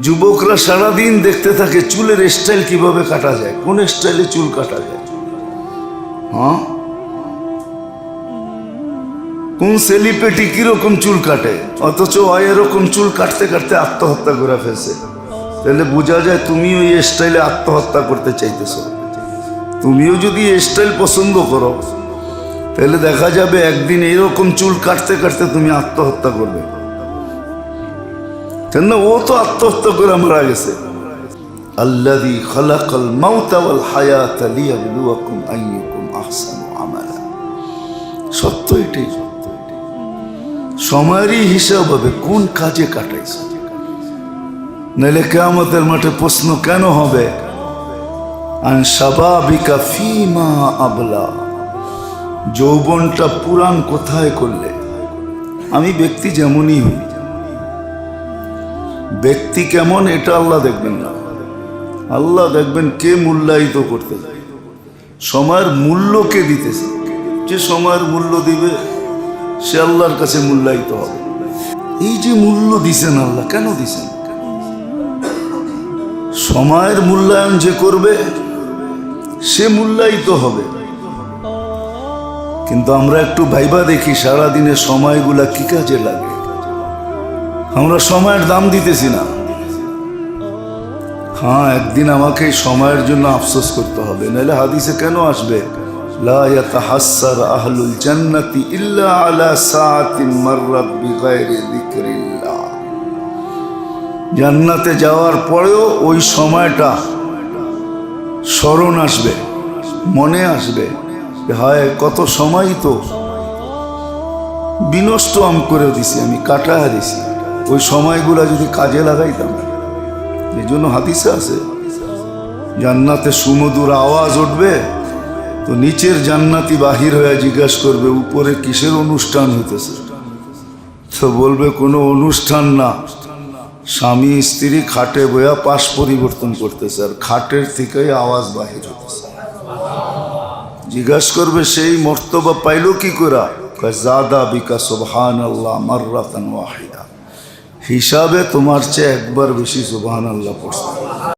যুবকরা সারাদিন দেখতে থাকে চুলের স্টাইল কিভাবে কাটা যায়, কোন স্টাইলে চুল কাটা যায়, হ্যাঁ, কোন সেলিপেটি কিরকম চুল কাটে, অথচ এরকম চুল কাটতে কাটতে আত্মহত্যা করে ফেলছে। তাহলে বোঝা যায় তুমি ওই স্টাইলে আত্মহত্যা করতে চাইতেছো। তুমিও যদি এই স্টাইল পছন্দ করো তাহলে দেখা যাবে একদিন এরকম চুল কাটতে কাটতে তুমি আত্মহত্যা করবে। কেন, ও তো আত্মহত্যা করে মারা গেছে। আল্লাযী খালাকাল মাউতা ওয়াল হায়াতা লিয়াবলুয়াকুম আইয়ুকুম আহসানু আমালা। সত্য এটাই, সময়েরই হিসাব হবে কোন কাজে কাটাইছে। নাহলে কিয়ামতের মাঠে প্রশ্ন কেন হবে, আন শাবাবিকা ফীমা আবলা, যৌবনটা পুরান কোথায় করলে। আমি ব্যক্তি যেমনই হই, ব্যক্তি কেমন এটা আল্লাহ দেখবেন না, আল্লাহ দেখবেন কে মূল্যায়িত করতে, সময়ের মূল্য কে দিতেছে। যে সময়ের মূল্য দিবে সে আল্লাহর কাছে মূল্যায়িত হবে। এই যে মূল্য দিছেন আল্লাহ, কেন দিছেন? সময়ের মূল্যায়ন যে করবে সে মূল্যায়িত হবে। কিন্তু আমরা একটু ভাইবা দেখি সারাদিনের সময়গুলা কি কাজে লাগে। আমরা সময়ের দাম দিতেছি না। হ্যাঁ, একদিন আমাকে সময়ের জন্য আফসোস করতে হবে, নাহলে হাদিসে কেন আসবে, লা ইয়াতাহাসসার আহলুল জান্নাতি ইল্লা আলা সাআতিন মাররাত বিগাইরি যিকরিল্লাহ। জান্নাতে যাওয়ার পরেও ওই সময়টা স্মরণ আসবে, মনে আসবে, হায় কত সময় তো বিনষ্ট আমি করে দিছি, আমি কাটায়া দিছি। ওই সময়গুলা যদি কাজে লাগাইতাম। এই জন্য হাদিসে আছে জান্নাতে সুমধুর আওয়াজ উঠবে, তো নিচের জান্নাতি বাহির হয়ে জিজ্ঞাসা করবে উপরে কিসের অনুষ্ঠান হইতেছে। তো বলবে কোনো অনুষ্ঠান না, স্বামী স্ত্রী খাটে বয়া পাশ পরিবর্তন করতেছে, আর খাটের থেকেই আওয়াজ বাহির হইতেছে। জিজ্ঞাসা করবে সেই মর্তবা পাইল কি করা, জাদা বিকা সুবহানাল্লাহ মাররাতান ওয়াহিদা, হিসাবে তোমার চেয়ে একবার বেশি সুবহানাল্লাহ পড়ছে।